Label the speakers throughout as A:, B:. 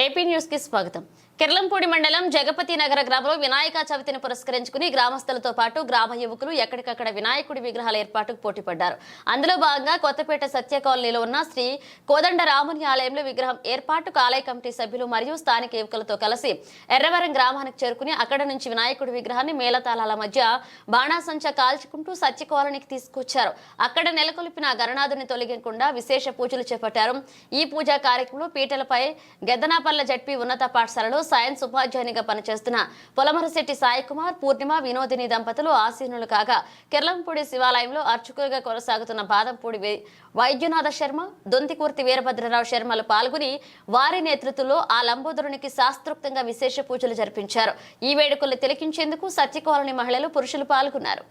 A: AP news కి స్వాగతం. కిర్లంపూడి మండలం జగపతి నగర గ్రామంలో వినాయక చవితిని పురస్కరించుకుని గ్రామస్తులతో పాటు గ్రామ యువకులు ఎక్కడికక్కడ వినాయకుడి విగ్రహాల ఏర్పాటుకు పోటీపడ్డారు. అందులో భాగంగా కొత్తపేట సత్య కాలనీలో ఉన్న శ్రీ కోదండరాముని ఆలయంలో విగ్రహం ఏర్పాటుకు ఆలయ కమిటీ సభ్యులు మరియు స్థానిక యువకులతో కలిసి ఎర్రవరం గ్రామానికి చేరుకుని అక్కడ నుంచి వినాయకుడి విగ్రహాన్ని మేళతాళాల మధ్య బాణాసంచ కాల్చుకుంటూ సత్య కాలనీకి తీసుకొచ్చారు. అక్కడ నెలకొల్పిన గణనాథుని తొలగించకుండా విశేష పూజలు చేపట్టారు. ఈ పూజా కార్యక్రమంలో పీటలపై గెద్దనాపల్ల జడ్పీ ఉన్నత పాఠశాలలో సైన్స్ ఉపాధ్యాయునిగా పనిచేస్తున్న పొలమరశెట్టి సాయి కుమార్, పూర్ణిమ, వినోదిని దంపతులు ఆసీనులు కాగా కిర్లంపూడి శివాలయంలో అర్చకులుగా కొనసాగుతున్న బాదంపూడి వైద్యనాథ శర్మ, దొంతికూర్తి వీరభద్రరావు శర్మలు పాల్గొని వారి నేతృత్వంలో ఆ లంబోదరునికి శాస్త్రోక్తంగా విశేష పూజలు జరిపించారు. ఈ వేడుకలు తిలకించేందుకు సత్య కాలనీ మహిళలు, పురుషులు పాల్గొన్నారు.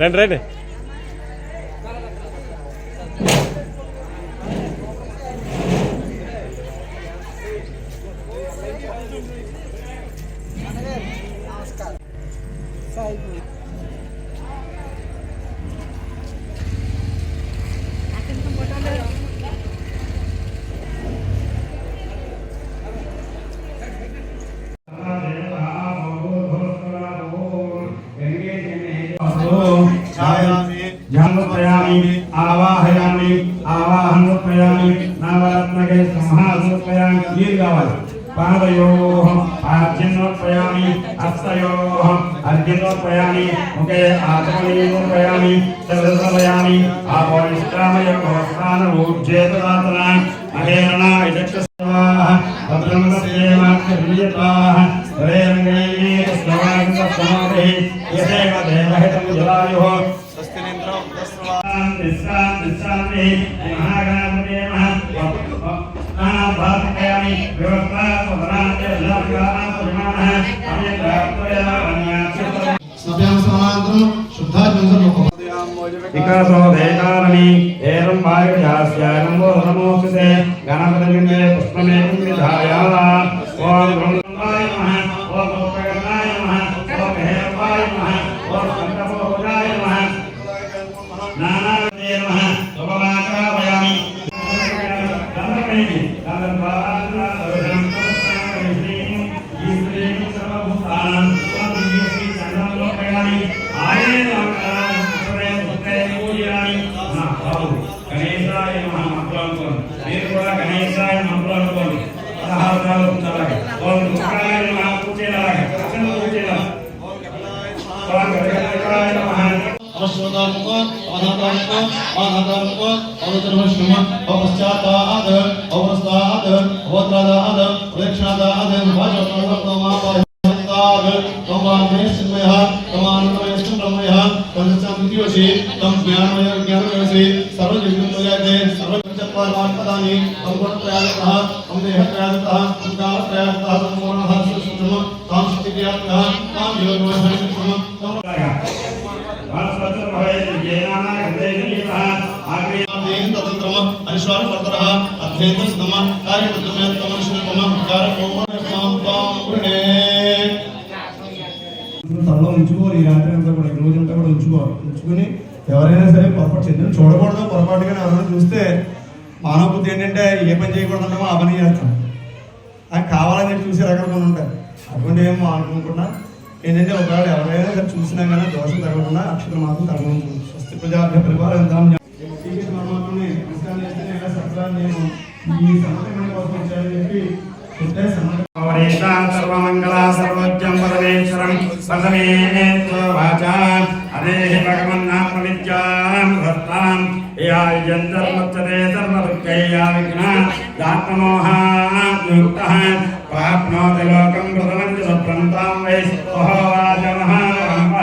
B: రండి రండి.
C: आवाहयामि आवाहनोपयामि नवरत्नके संहासोपयामि दीर्घावधि पादयोः आर्जनोपयामि हस्तयोः अर्जनोपयामि मुखे आत्मनीयोपयामि सर्वसमयामि आपोनिष्ठामय भवस्तान ऊर्जेतदातना अहेरणा इदक्षस्वाः भद्रमस्येमाक्षर्यताः हरेरङ्गैः स्नवागतसमाधिः यदेव देवहितं जलायुः विकासो देकारणि एवं वायुजास्यानं वो नमोस्तुते गणपतिं पुष्पमेकं विधाय ओम ब्रह्माय नमः ओम उपकरणाय नमः ओम हेरवाय नमः ओम शंकरभोजाय नमः नानादेव नमः उपवाकावयामि ఉంచుకోవాలి. ఈ రాత్రి అంతా కూడా, ఈ రోజంతా కూడా ఉంచుకొని ఎవరైనా సరే పొరపాటు చెందిన చూడకూడదు. పొరపాటుగా ఎవరైనా చూస్తే మానవ బుద్ధి ఏంటంటే ఏ పని చేయకూడదు అంటామో ఆ పని చేస్తాం. అది కావాలని చెప్పి చూసే రకాలు కొన్ని ఉంటాయి. అటువంటి ఏమో అనుకుంటున్నా ఏంటంటే ఒకవేళ ఎవరైనా సరే చూసినా కానీ దోషం తగలకుండా అక్షరం మాత్రం తగలదు. స్వస్తి ప్రజాభ్య పరిపాలన ఈ సమయం కోసం వచ్చాయని చెప్పి सर्वमंगला सर्वोज्जं परमेश्वरं सदमेतो वाचा अदेहि भगवन्नात्मविद्यां भक्तां यायजन्तर्मुच्यते सर्वदुःखैया विघ्ना दात्ममोहाद्युक्तः प्राप्नोति लोकं प्रथमं च सप्रन्तां वै स्वहोवाच महानवः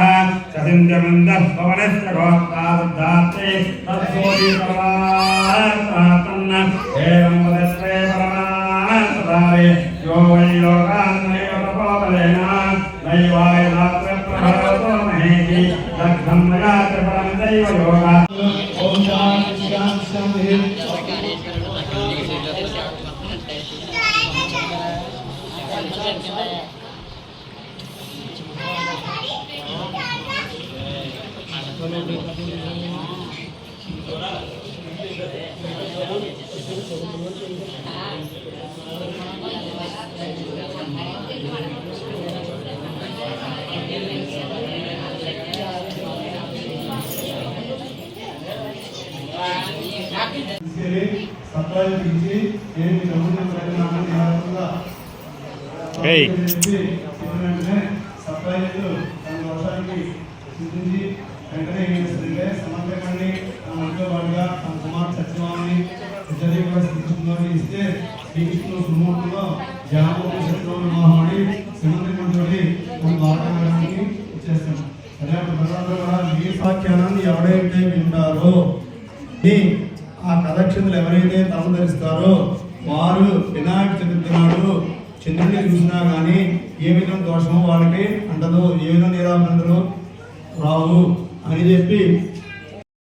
D: अचिन्त्यमन्दः पवनस्य गोप्ताद्धात्रे तत्सोऽपि सर्वात्मन एवं वदस्वे परमात्मदारे यो वै लोकान्नैव तपोबलेन नैवायनात्रप्रभवतो महेति दग्धं मया त्रिपरं दैव योगा
C: ఓం శాంతి శాంతి శాంతి తీసుకెళ్ళి సప్లై తీసి నేను మీ తమ్ముడిని ప్రయత్నాన్ని నిరాశంగా
B: ఏయ్.
C: వెంటనే సప్లైలు తన వర్షానికి సూచించి వెంటనే ఏం చేస్తుందంటే సమర్థకాన్ని తన ఒంట్లో వాడిగా తన కుమార్ సత్యవామిని ఇద్దరి కూడా శ్రీకృష్ణుని ఇస్తే శ్రీకృష్ణుడు సుమూర్తిలో జామూర్తి శత్రువులు మహాడి శ్రీమంతుడి మన ద్వారకానికి ఇచ్చేస్తాం అదే ప్రజలందరూ కూడా ఈ వాక్యాన్ని ఎవరైతే వింటారో ఆ కథక్షతులు ఎవరైతే తమ ధరిస్తారో వారు వినాయక చతుర్థి నాడు చంద్రుడిని చూసినా కానీ ఏ విధంగా దోషమో వాళ్ళకి అంటదు, ఏ విధంగా నిరాబంధులు రావు అని చెప్పి